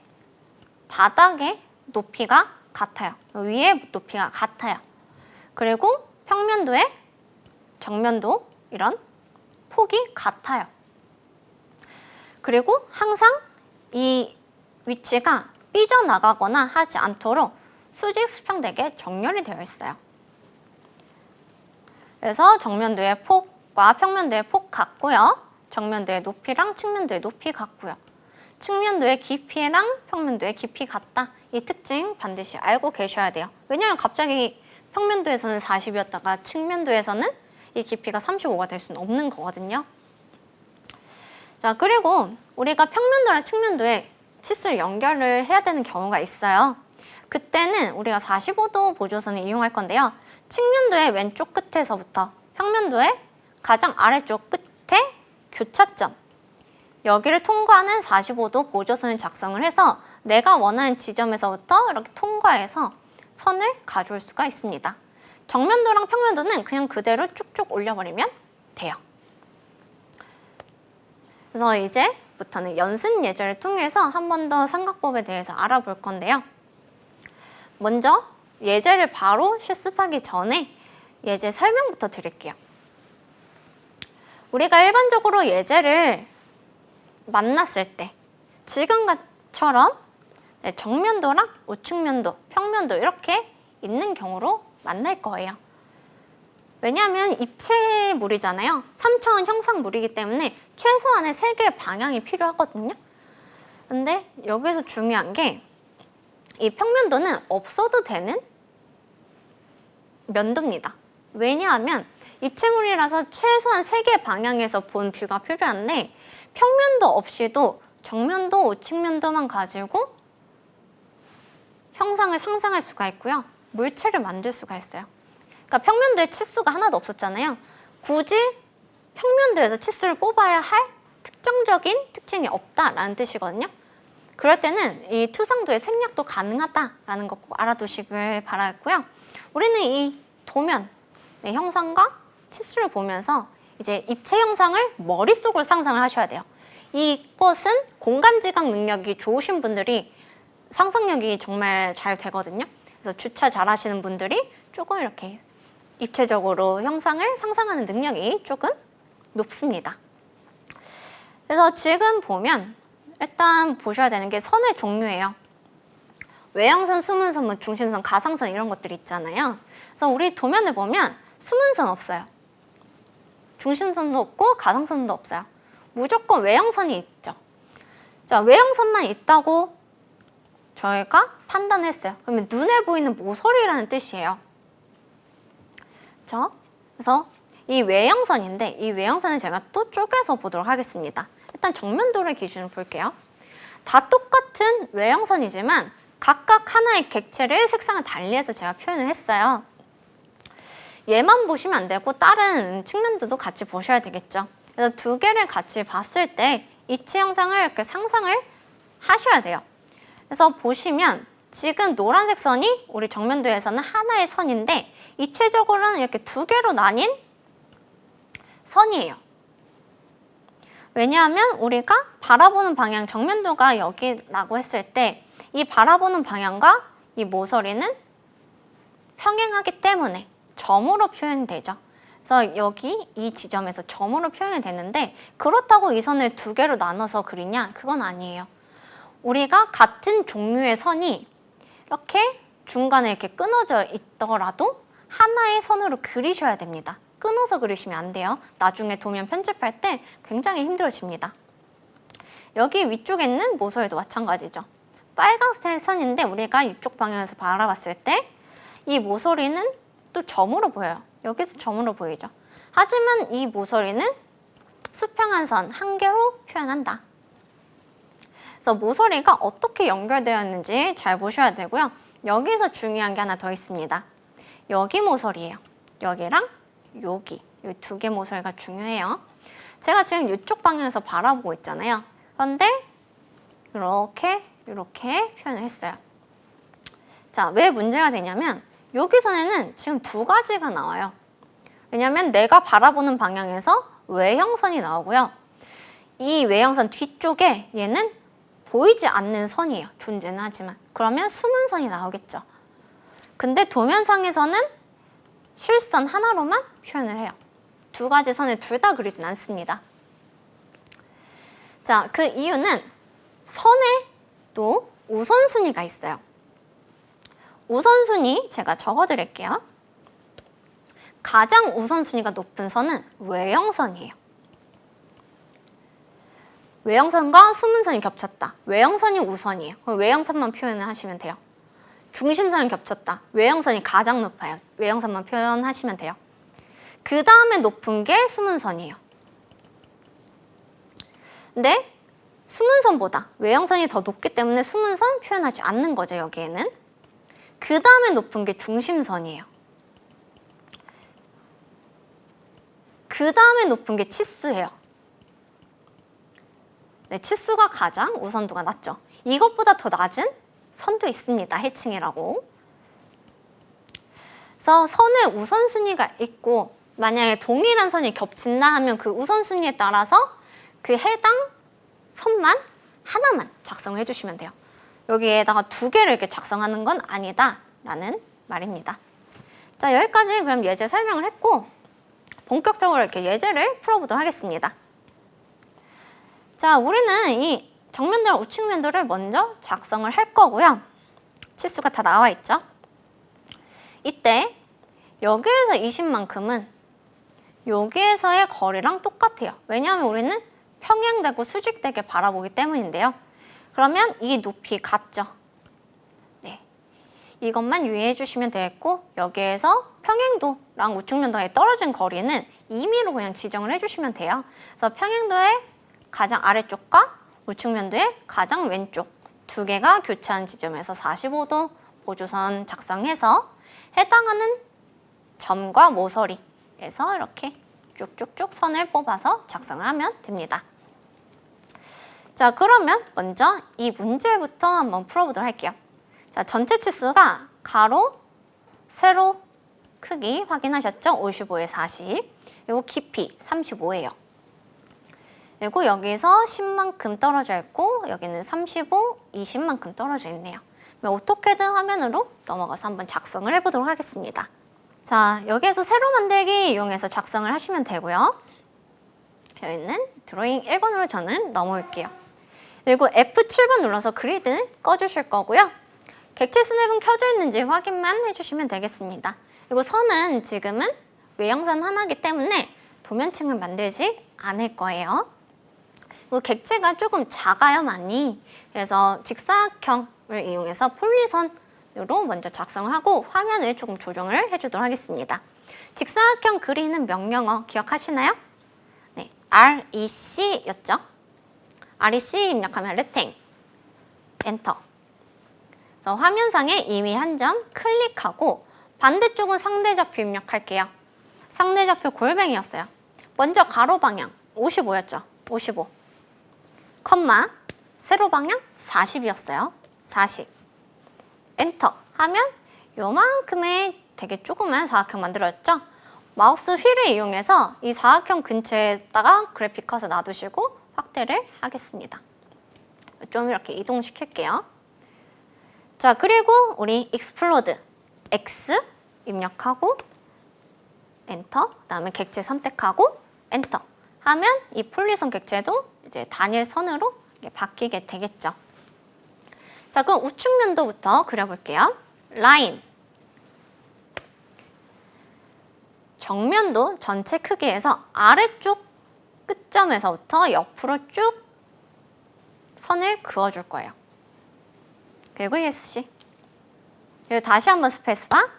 바닥의 높이가 같아요. 위의 높이가 같아요. 그리고 평면도의 정면도 이런 폭이 같아요. 그리고 항상 이 위치가 삐져나가거나 하지 않도록 수직 수평되게 정렬이 되어 있어요. 그래서 정면도의 폭과 평면도의 폭 같고요. 정면도의 높이랑 측면도의 높이 같고요. 측면도의 깊이랑 평면도의 깊이 같다. 이 특징 반드시 알고 계셔야 돼요. 왜냐하면 갑자기 평면도에서는 40이었다가 측면도에서는 이 깊이가 35가 될 수는 없는 거거든요. 자, 그리고 우리가 평면도랑 측면도에 치수를 연결을 해야 되는 경우가 있어요. 그때는 우리가 45도 보조선을 이용할 건데요. 측면도의 왼쪽 끝에서부터 평면도의 가장 아래쪽 끝에 교차점, 여기를 통과하는 45도 보조선을 작성을 해서 내가 원하는 지점에서부터 이렇게 통과해서 선을 가져올 수가 있습니다. 정면도랑 평면도는 그냥 그대로 쭉쭉 올려버리면 돼요. 그래서 이제부터는 연습 예제를 통해서 한 번 더 삼각법에 대해서 알아볼 건데요. 먼저 예제를 바로 실습하기 전에 예제 설명부터 드릴게요. 우리가 일반적으로 예제를 만났을 때 지금처럼 정면도랑 우측면도, 평면도 이렇게 있는 경우로 만날 거예요. 왜냐하면 입체물이잖아요. 3차원 형상물이기 때문에 최소한의 3개의 방향이 필요하거든요. 근데 여기서 중요한 게 이 평면도는 없어도 되는 면도입니다. 왜냐하면 입체물이라서 최소한 3개의 방향에서 본 뷰가 필요한데 평면도 없이도 정면도, 우측면도만 가지고 형상을 상상할 수가 있고요. 물체를 만들 수가 있어요. 그러니까 평면도에 치수가 하나도 없었잖아요. 굳이 평면도에서 치수를 뽑아야 할 특정적인 특징이 없다라는 뜻이거든요. 그럴 때는 이 투상도의 생략도 가능하다라는 거 꼭 알아두시길 바라고요. 우리는 이 도면, 형상과 치수를 보면서 이제 입체 형상을 머릿속으로 상상을 하셔야 돼요. 이것은 공간지각 능력이 좋으신 분들이 상상력이 정말 잘 되거든요. 그래서 주차 잘 하시는 분들이 조금 이렇게 입체적으로 형상을 상상하는 능력이 조금 높습니다. 그래서 지금 보면 일단 보셔야 되는 게 선의 종류예요. 외형선, 숨은선, 뭐 중심선, 가상선 이런 것들이 있잖아요. 그래서 우리 도면을 보면 숨은선 없어요. 중심선도 없고 가상선도 없어요. 무조건 외형선이 있죠. 자, 외형선만 있다고 저희가 판단했어요. 그러면 눈에 보이는 모서리라는 뜻이에요. 그렇죠? 그래서 이 외형선인데 이 외형선을 제가 또 쪼개서 보도록 하겠습니다. 일단 정면도를 기준으로 볼게요. 다 똑같은 외형선이지만 각각 하나의 객체를 색상을 달리해서 제가 표현을 했어요. 얘만 보시면 안 되고 다른 측면들도 같이 보셔야 되겠죠. 그래서 두 개를 같이 봤을 때 이치 형상을 이렇게 상상을 하셔야 돼요. 그래서 보시면 지금 노란색 선이 우리 정면도에서는 하나의 선인데 입체적으로는 이렇게 두 개로 나뉜 선이에요. 왜냐하면 우리가 바라보는 방향, 정면도가 여기라고 했을 때 이 바라보는 방향과 이 모서리는 평행하기 때문에 점으로 표현되죠. 그래서 여기 이 지점에서 점으로 표현이 되는데 그렇다고 이 선을 두 개로 나눠서 그리냐? 그건 아니에요. 우리가 같은 종류의 선이 이렇게 중간에 이렇게 끊어져 있더라도 하나의 선으로 그리셔야 됩니다. 끊어서 그리시면 안 돼요. 나중에 도면 편집할 때 굉장히 힘들어집니다. 여기 위쪽에 있는 모서리도 마찬가지죠. 빨간색 선인데 우리가 이쪽 방향에서 바라봤을 때 이 모서리는 또 점으로 보여요. 여기서 점으로 보이죠. 하지만 이 모서리는 수평한 선 한 개로 표현한다. 그래서 모서리가 어떻게 연결되어 있는지 잘 보셔야 되고요. 여기서 중요한 게 하나 더 있습니다. 여기 모서리예요. 여기랑 여기, 이 두 개 모서리가 중요해요. 제가 지금 이쪽 방향에서 바라보고 있잖아요. 그런데 이렇게 표현을 했어요. 자, 왜 문제가 되냐면 여기선에는 지금 두 가지가 나와요. 왜냐하면 내가 바라보는 방향에서 외형선이 나오고요. 이 외형선 뒤쪽에 얘는 보이지 않는 선이에요. 존재는 하지만. 그러면 숨은 선이 나오겠죠. 근데 도면상에서는 실선 하나로만 표현을 해요. 두 가지 선을 둘 다 그리진 않습니다. 자, 그 이유는 선에 또 우선순위가 있어요. 우선순위 제가 적어드릴게요. 가장 우선순위가 높은 선은 외형선이에요. 외형선과 숨은선이 겹쳤다. 외형선이 우선이에요. 그럼 외형선만 표현을 하시면 돼요. 중심선이 겹쳤다. 외형선이 가장 높아요. 외형선만 표현하시면 돼요. 그 다음에 높은 게 숨은선이에요. 근데 숨은선보다 외형선이 더 높기 때문에 숨은선 표현하지 않는 거죠, 여기에는. 그 다음에 높은 게 중심선이에요. 그 다음에 높은 게 치수예요. 네, 치수가 가장 우선도가 낮죠. 이것보다 더 낮은 선도 있습니다. 해칭이라고. 그래서 선의 우선순위가 있고 만약에 동일한 선이 겹친다 하면 그 우선순위에 따라서 그 해당 선만 하나만 작성을 해주시면 돼요. 여기에다가 두 개를 이렇게 작성하는 건 아니다 라는 말입니다. 자, 여기까지 그럼 예제 설명을 했고 본격적으로 이렇게 예제를 풀어보도록 하겠습니다. 자, 우리는 이 정면도랑 우측면도를 먼저 작성을 할 거고요. 치수가 다 나와 있죠. 이때 여기에서 20만큼은 여기에서의 거리랑 똑같아요. 왜냐하면 우리는 평행되고 수직되게 바라보기 때문인데요. 그러면 이 높이 같죠. 네, 이것만 유의해 주시면 되겠고 여기에서 평행도랑 우측면도에 떨어진 거리는 임의로 그냥 지정을 해주시면 돼요. 그래서 평행도의 가장 아래쪽과 우측면도의 가장 왼쪽 두 개가 교차한 지점에서 45도 보조선 작성해서 해당하는 점과 모서리에서 이렇게 쭉쭉쭉 선을 뽑아서 작성을 하면 됩니다. 자, 그러면 먼저 이 문제부터 한번 풀어보도록 할게요. 자, 전체 치수가 가로, 세로 크기 확인하셨죠? 55에 40. 그리고 깊이 35예요. 그리고 여기서 10만큼 떨어져 있고 여기는 35, 20만큼 떨어져 있네요. 어떻게든 화면으로 넘어가서 한번 작성을 해보도록 하겠습니다. 자, 여기에서 세로 만들기 이용해서 작성을 하시면 되고요. 여기는 드로잉 1번으로 저는 넘어올게요. 그리고 F7번 눌러서 그리드 꺼주실 거고요. 객체 스냅은 켜져 있는지 확인만 해주시면 되겠습니다. 그리고 선은 지금은 외형선 하나이기 때문에 도면층을 만들지 않을 거예요. 그리고 객체가 조금 작아요, 많이. 그래서 직사각형을 이용해서 폴리선으로 먼저 작성을 하고 화면을 조금 조정을 해주도록 하겠습니다. 직사각형 그리는 명령어 기억하시나요? 네, REC였죠. REC 입력하면 레탱, 엔터. 그래서 화면상에 이미 한 점 클릭하고 반대쪽은 상대좌표 입력할게요. 상대좌표 골뱅이였어요. 먼저 가로 방향 55였죠. 55. 컴마 세로 방향 40이었어요. 40. 엔터 하면 요만큼의 되게 조그만 사각형 만들어졌죠? 마우스 휠을 이용해서 이 사각형 근처에다가 그래픽 컷을 놔두시고 확대를 하겠습니다. 좀 이렇게 이동시킬게요. 자, 그리고 우리 익스플로드 X 입력하고 엔터, 그다음에 객체 선택하고 엔터 하면 이 폴리선 객체도 이제 단일선으로 바뀌게 되겠죠. 자, 그럼 우측면도부터 그려볼게요. 라인. 정면도 전체 크기에서 아래쪽 끝점에서부터 옆으로 쭉 선을 그어줄 거예요. 그리고 ESC. 그리고 다시 한번 스페이스바.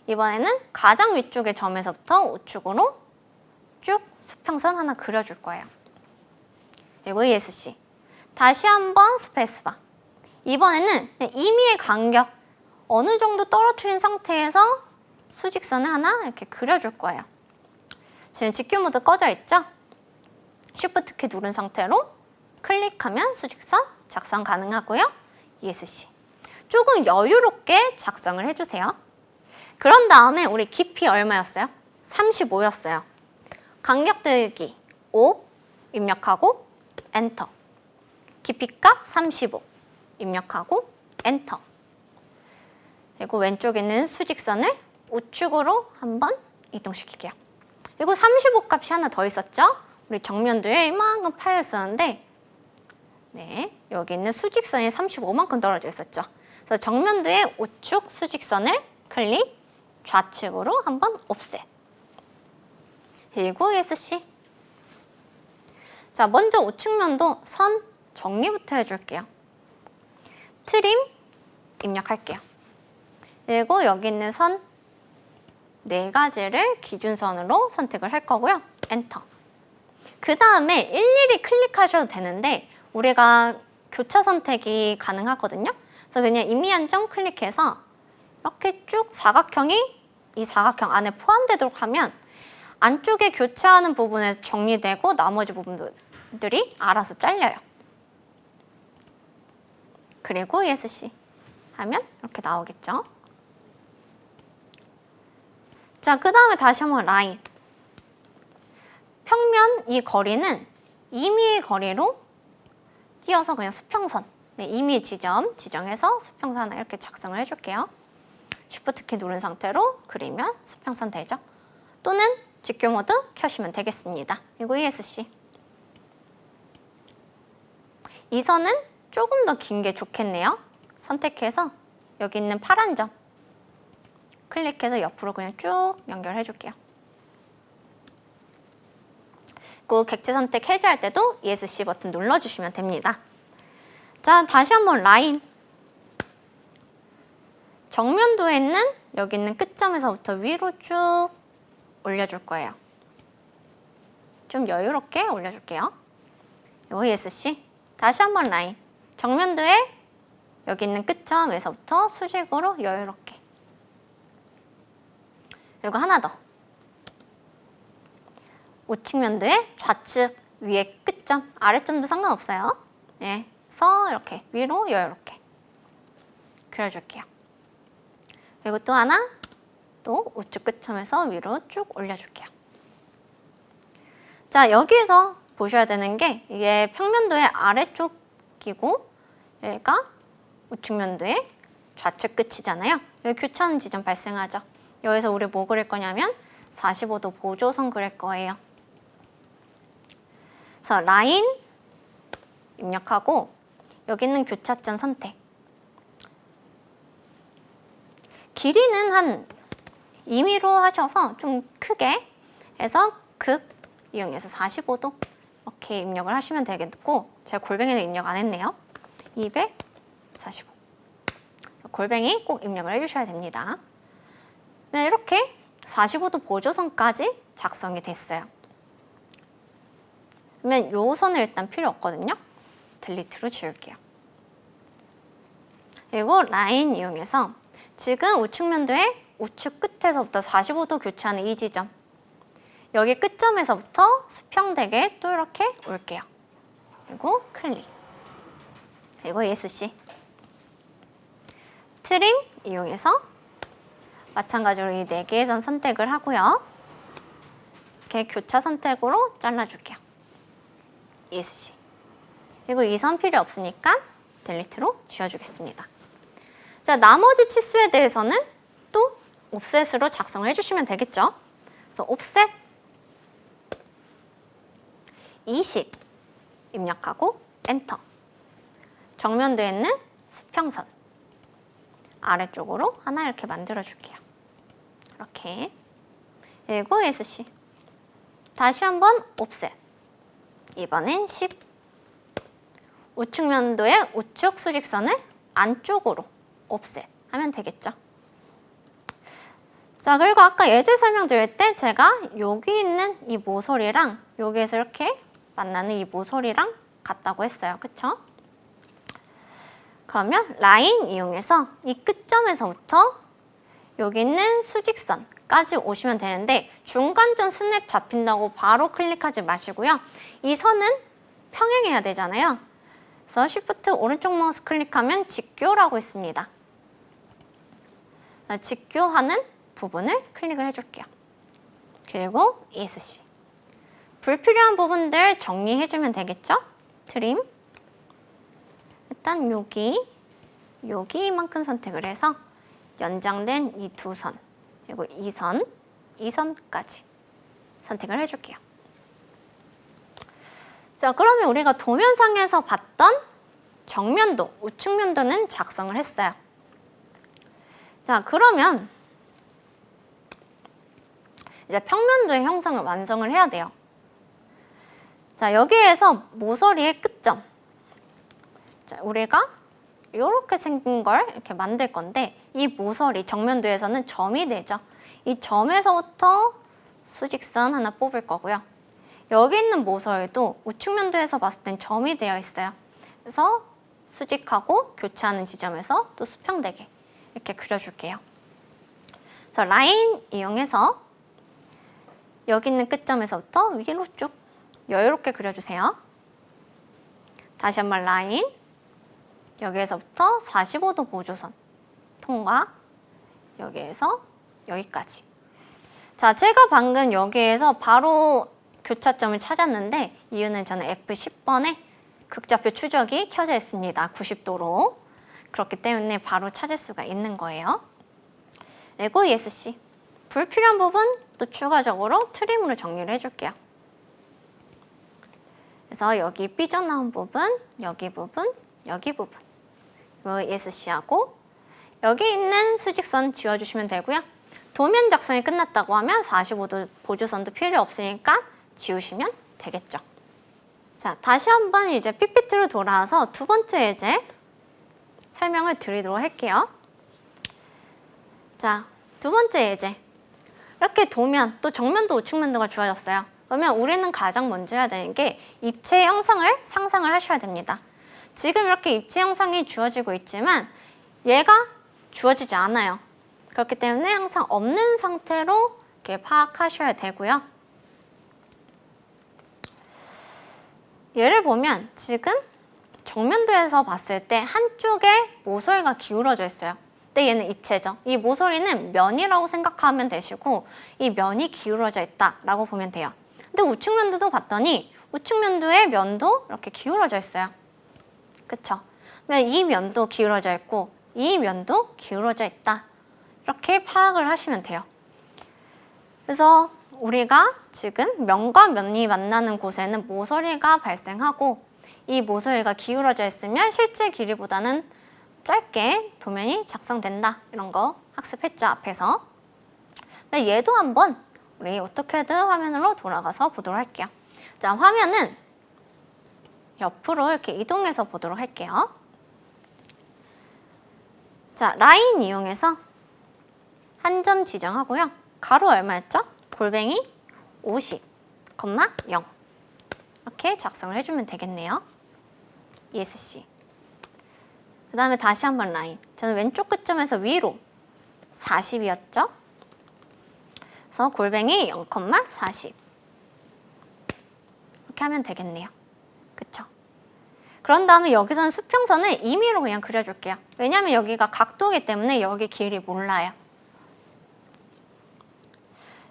이번에는 가장 위쪽의 점에서부터 우측으로 쭉 수평선 하나 그려줄 거예요. 그리고 ESC. 다시 한번 스페이스바. 이번에는 임의의 간격 어느 정도 떨어뜨린 상태에서 수직선을 하나 이렇게 그려줄 거예요. 지금 직교 모드 꺼져 있죠? Shift 키 누른 상태로 클릭하면 수직선 작성 가능하고요. ESC. 조금 여유롭게 작성을 해주세요. 그런 다음에 우리 깊이 얼마였어요? 35였어요. 간격 더하기 5 입력하고 엔터. 깊이값 35 입력하고 엔터. 그리고 왼쪽에 있는 수직선을 우측으로 한번 이동시킬게요. 그리고 35 값이 하나 더 있었죠? 우리 정면도에 이만큼 파여 있었는데 네, 여기 있는 수직선이 35만큼 떨어져 있었죠. 그래서 정면도의 우측 수직선을 클릭, 좌측으로 한번 옵셋. 그리고 ESC. 자, 먼저 우측면도 선 정리부터 해줄게요. 트림 입력할게요. 그리고 여기 있는 선 4가지를 기준선으로 선택을 할 거고요. 엔터. 그 다음에 일일이 클릭하셔도 되는데 우리가 교차 선택이 가능하거든요. 그래서 그냥 임의한 점 클릭해서 이렇게 쭉 사각형이 이 사각형 안에 포함되도록 하면 안쪽에 교차하는 부분에 정리되고 나머지 부분들이 알아서 잘려요. 그리고 ESC 하면 이렇게 나오겠죠. 자, 그 다음에 다시 한번 라인. 평면 이 거리는 임의의 거리로 띄어서 그냥 수평선. 네, 임의 지점 지정해서 수평선 이렇게 작성을 해줄게요. Shift 키 누른 상태로 그리면 수평선 되죠. 또는 직교 모드 켜시면 되겠습니다. 그리고 ESC. 이 선은 조금 더 긴 게 좋겠네요. 선택해서 여기 있는 파란 점 클릭해서 옆으로 그냥 쭉 연결해 줄게요. 그리고 객체 선택 해제할 때도 ESC 버튼 눌러주시면 됩니다. 자, 다시 한번 라인. 정면도에 있는 여기 있는 끝점에서부터 위로 쭉 올려줄 거예요. 좀 여유롭게 올려줄게요. 그리고 ESC. 다시 한번 라인. 정면도에 여기 있는 끝점에서부터 수직으로 여유롭게. 그리고 하나 더. 우측면도에 좌측 위에 끝점, 아래점도 상관없어요. 네, 그래서 이렇게 위로 여유롭게 그려줄게요. 그리고 또 하나, 또 우측 끝점에서 위로 쭉 올려줄게요. 자, 여기에서 보셔야 되는 게 이게 평면도의 아래쪽이고 여기가 우측면도의 좌측 끝이잖아요. 여기 교차하는 지점 발생하죠. 여기서 우리 뭐 그릴 거냐면 45도 보조선 그릴 거예요. 그래서 라인 입력하고 여기 있는 교차점 선택. 길이는 한 임의로 하셔서 좀 크게 해서 극 이용해서 45도 이렇게 입력을 하시면 되겠고 제가 골뱅이는 입력 안 했네요. 245 골뱅이 꼭 입력을 해주셔야 됩니다. 이렇게 45도 보조선까지 작성이 됐어요. 그러면 요 선은 일단 필요 없거든요. 델리트로 지울게요. 그리고 라인 이용해서 지금 우측면도에 우측 끝에서부터 45도 교차하는 이 지점. 여기 끝점에서부터 수평되게 또 이렇게 올게요. 그리고 클릭. 그리고 ESC. 트림 이용해서 마찬가지로 이 4개의 선 선택을 하고요. 이렇게 교차 선택으로 잘라줄게요. ESC. 그리고 이 선 필요 없으니까 델리트로 지워주겠습니다. 자, 나머지 치수에 대해서는 또 옵셋으로 작성을 해주시면 되겠죠. 그래서 옵셋 20 입력하고 엔터. 정면도에 있는 수평선 아래쪽으로 하나 이렇게 만들어줄게요. 이렇게. 그리고 ESC. 다시 한번 옵셋. 이번엔 10. 우측 면도의 우측 수직선을 안쪽으로 옵셋 하면 되겠죠. 자, 그리고 아까 예제 설명드릴 때 제가 여기 있는 이 모서리랑 여기에서 이렇게 만나는 이 모서리랑 같다고 했어요. 그쵸? 그러면 라인 이용해서 이 끝점에서부터 여기 있는 수직선까지 오시면 되는데 중간점 스냅 잡힌다고 바로 클릭하지 마시고요. 이 선은 평행해야 되잖아요. 그래서 Shift 오른쪽 마우스 클릭하면 직교라고 있습니다. 직교하는 부분을 클릭을 해줄게요. 그리고 ESC. 불필요한 부분들 정리해주면 되겠죠? 트림. 일단 여기만큼 선택을 해서 연장된 이 두 선, 그리고 이 선까지 선택을 해줄게요. 자, 그러면 우리가 도면상에서 봤던 정면도, 우측면도는 작성을 했어요. 자, 그러면 이제 평면도의 형상을 완성을 해야 돼요. 자, 여기에서 모서리의 끝점. 자, 우리가 이렇게 생긴 걸 이렇게 만들 건데 이 모서리 정면도에서는 점이 되죠. 이 점에서부터 수직선 하나 뽑을 거고요. 여기 있는 모서리도 우측면도에서 봤을 땐 점이 되어 있어요. 그래서 수직하고 교차하는 지점에서 또 수평되게 이렇게 그려줄게요. 그래서 라인 이용해서 여기 있는 끝점에서부터 위로 쭉 여유롭게 그려주세요. 다시 한번 라인, 여기에서부터 45도 보조선 통과, 여기에서 여기까지. 자, 제가 방금 여기에서 바로 교차점을 찾았는데 이유는 저는 F10번에 극좌표 추적이 켜져 있습니다. 90도로. 그렇기 때문에 바로 찾을 수가 있는 거예요. 그리고 ESC. 불필요한 부분 또 추가적으로 트림으로 정리를 해줄게요. 그래서 여기 삐져나온 부분, 여기 부분, 여기 부분. 이거 ESC하고 여기 있는 수직선 지워주시면 되고요. 도면 작성이 끝났다고 하면 45도 보조선도 필요 없으니까 지우시면 되겠죠. 자, 다시 한번 이제 PPT로 돌아와서 두 번째 예제 설명을 드리도록 할게요. 자, 두 번째 예제. 이렇게 도면, 또 정면도 우측면도가 주어졌어요. 그러면 우리는 가장 먼저 해야 되는 게 입체 형상을 상상을 하셔야 됩니다. 지금 이렇게 입체 형상이 주어지고 있지만 얘가 주어지지 않아요. 그렇기 때문에 항상 없는 상태로 이렇게 파악하셔야 되고요. 예를 보면 지금 정면도에서 봤을 때 한쪽에 모서리가 기울어져 있어요. 근데 얘는 입체죠. 이 모서리는 면이라고 생각하면 되시고 이 면이 기울어져 있다라고 보면 돼요. 근데 우측면도도 봤더니 우측면도의 면도 이렇게 기울어져 있어요. 그쵸? 그러면 이 면도 기울어져 있고 이 면도 기울어져 있다. 이렇게 파악을 하시면 돼요. 그래서 우리가 지금 면과 면이 만나는 곳에는 모서리가 발생하고 이 모서리가 기울어져 있으면 실제 길이보다는 짧게 도면이 작성된다. 이런 거 학습했죠, 앞에서. 얘도 한번 우리 오토캐드 화면으로 돌아가서 보도록 할게요. 자, 화면은 옆으로 이렇게 이동해서 보도록 할게요. 자, 라인 이용해서 한 점 지정하고요. 가로 얼마였죠? 골뱅이 50,0 이렇게 작성을 해주면 되겠네요. ESC. 그 다음에 다시 한번 라인. 저는 왼쪽 끝점에서 위로 40이었죠. 그래서 골뱅이 0,40 이렇게 하면 되겠네요. 그쵸? 그런 다음에 여기서는 수평선을 임의로 그냥 그려줄게요. 왜냐하면 여기가 각도이기 때문에 여기 길이 몰라요.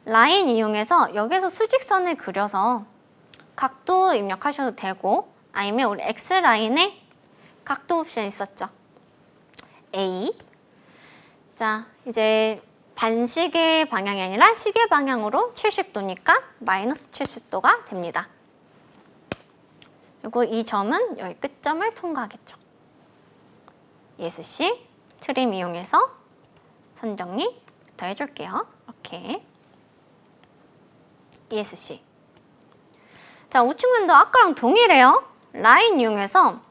라인 이용해서 여기서 수직선을 그려서 각도 입력하셔도 되고, 아니면 우리 X라인에 각도 옵션 있었죠. A. 자, 이제 반시계 방향이 아니라 시계 방향으로 70도니까 마이너스 70도가 됩니다. 그리고 이 점은 여기 끝점을 통과하겠죠. ESC 트림 이용해서 선 정리부터 해줄게요. 이렇게 ESC. 자, 우측면도 아까랑 동일해요. 라인 이용해서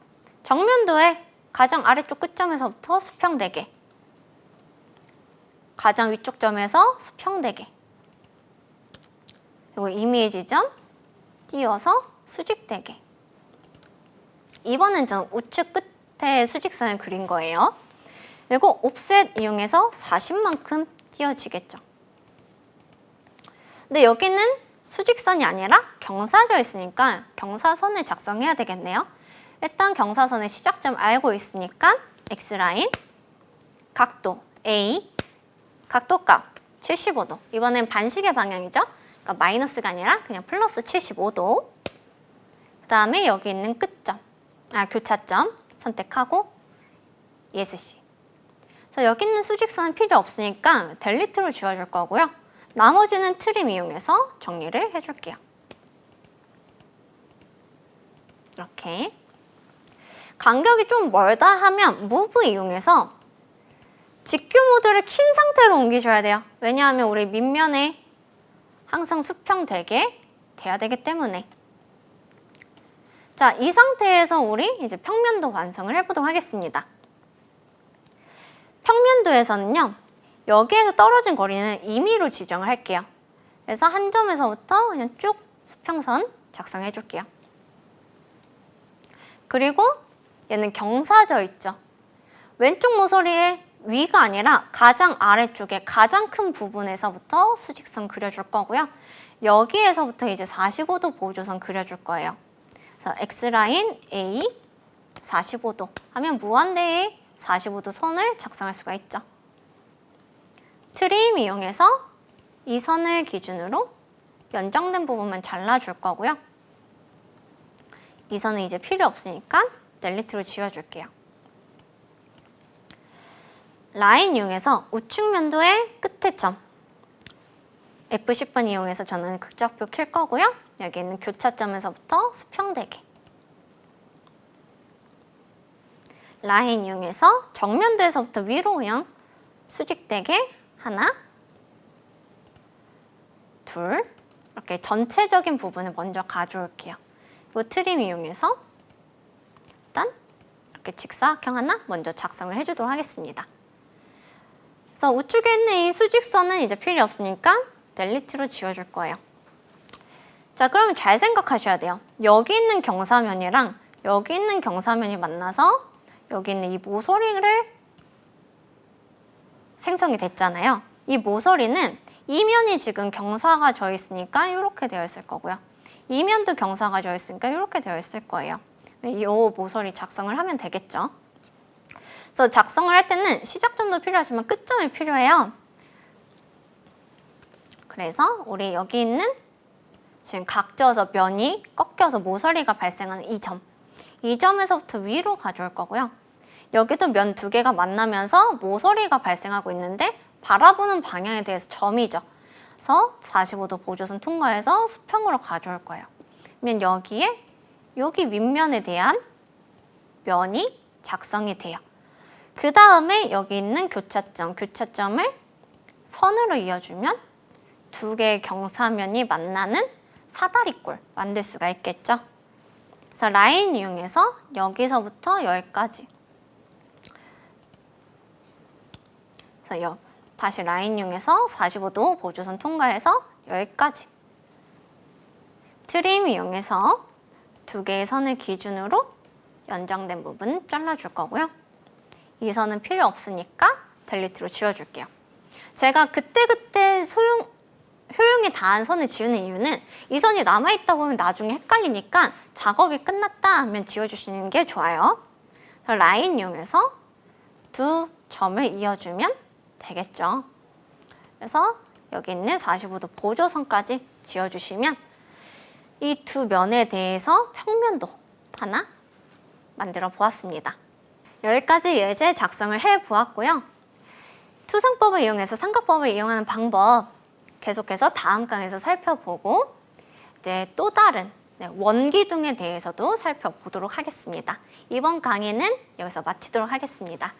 정면도의 가장 아래쪽 끝점에서부터 수평대게, 가장 위쪽 점에서 수평대게, 그리고 이미지 지점 띄워서 수직대게. 이번엔 저는 우측 끝에 수직선을 그린 거예요. 그리고 옵셋 이용해서 40만큼 띄워지겠죠. 근데 여기는 수직선이 아니라 경사져 있으니까 경사선을 작성해야 되겠네요. 일단 경사선의 시작점 알고 있으니까 X라인, 각도 A, 각도값 75도. 이번엔 반시계 방향이죠. 그러니까 마이너스가 아니라 그냥 플러스 75도. 그 다음에 여기 있는 끝점, 교차점 선택하고 ESC. 그래서 여기 있는 수직선은 필요 없으니까 델리트로 지워줄 거고요. 나머지는 트림 이용해서 정리를 해줄게요. 이렇게. 간격이 좀 멀다 하면 무브 이용해서 직교 모드를 킨 상태로 옮기셔야 돼요. 왜냐하면 우리 밑면에 항상 수평되게 돼야 되기 때문에. 자, 이 상태에서 우리 이제 평면도 완성을 해보도록 하겠습니다. 평면도에서는요, 여기에서 떨어진 거리는 임의로 지정을 할게요. 그래서 한 점에서부터 그냥 쭉 수평선 작성해 줄게요. 그리고 얘는 경사져 있죠. 왼쪽 모서리의 위가 아니라 가장 아래쪽에 가장 큰 부분에서부터 수직선 그려줄 거고요. 여기에서부터 이제 45도 보조선 그려줄 거예요. 그래서 X라인 A 45도 하면 무한대의 45도 선을 작성할 수가 있죠. 트림 이용해서 이 선을 기준으로 연장된 부분만 잘라줄 거고요. 이 선은 이제 필요 없으니까 델리트로 지워줄게요. 라인 이용해서 우측면도의 끝에 점 F10번 이용해서 저는 극좌표 킬 거고요. 여기 있는 교차점에서부터 수평되게. 라인 이용해서 정면도에서부터 위로 그냥 수직되게 하나, 둘, 이렇게 전체적인 부분을 먼저 가져올게요. 이 트림 이용해서 일단 이렇게 직사각형 하나 먼저 작성을 해주도록 하겠습니다. 그래서 우측에 있는 이 수직선은 이제 필요 없으니까 델리트로 지워줄 거예요. 자, 그러면 잘 생각하셔야 돼요. 여기 있는 경사면이랑 여기 있는 경사면이 만나서 여기 있는 이 모서리를 생성이 됐잖아요. 이 모서리는 이면이 지금 경사가 져 있으니까 이렇게 되어 있을 거고요. 이면도 경사가 져 있으니까 이렇게 되어 있을 거예요. 이 모서리 작성을 하면 되겠죠. 그래서 작성을 할 때는 시작점도 필요하지만 끝점이 필요해요. 그래서 우리 여기 있는 지금 각져서 면이 꺾여서 모서리가 발생하는 이 점, 이 점에서부터 위로 가져올 거고요. 여기도 면 두 개가 만나면서 모서리가 발생하고 있는데 바라보는 방향에 대해서 점이죠. 그래서 45도 보조선 통과해서 수평으로 가져올 거예요. 그러면 여기에 여기 윗면에 대한 면이 작성이 돼요. 그 다음에 여기 있는 교차점을 선으로 이어주면 두 개의 경사면이 만나는 사다리꼴 만들 수가 있겠죠. 그래서 라인 이용해서 여기서부터 여기까지. 그래서 다시 라인 이용해서 45도 보조선 통과해서 여기까지. 트림 이용해서 두 개의 선을 기준으로 연장된 부분 잘라줄 거고요. 이 선은 필요 없으니까 델리트로 지워줄게요. 제가 그때그때 효용이 다한 선을 지우는 이유는 이 선이 남아있다 보면 나중에 헷갈리니까 작업이 끝났다 하면 지워주시는 게 좋아요. 그래서 라인 이용해서 두 점을 이어주면 되겠죠. 그래서 여기 있는 45도 보조선까지 지어주시면 이 두 면에 대해서 평면도 하나 만들어 보았습니다. 여기까지 예제 작성을 해 보았고요. 투상법을 이용해서 삼각법을 이용하는 방법 계속해서 다음 강에서 살펴보고 이제 또 다른 원기둥에 대해서도 살펴보도록 하겠습니다. 이번 강의는 여기서 마치도록 하겠습니다.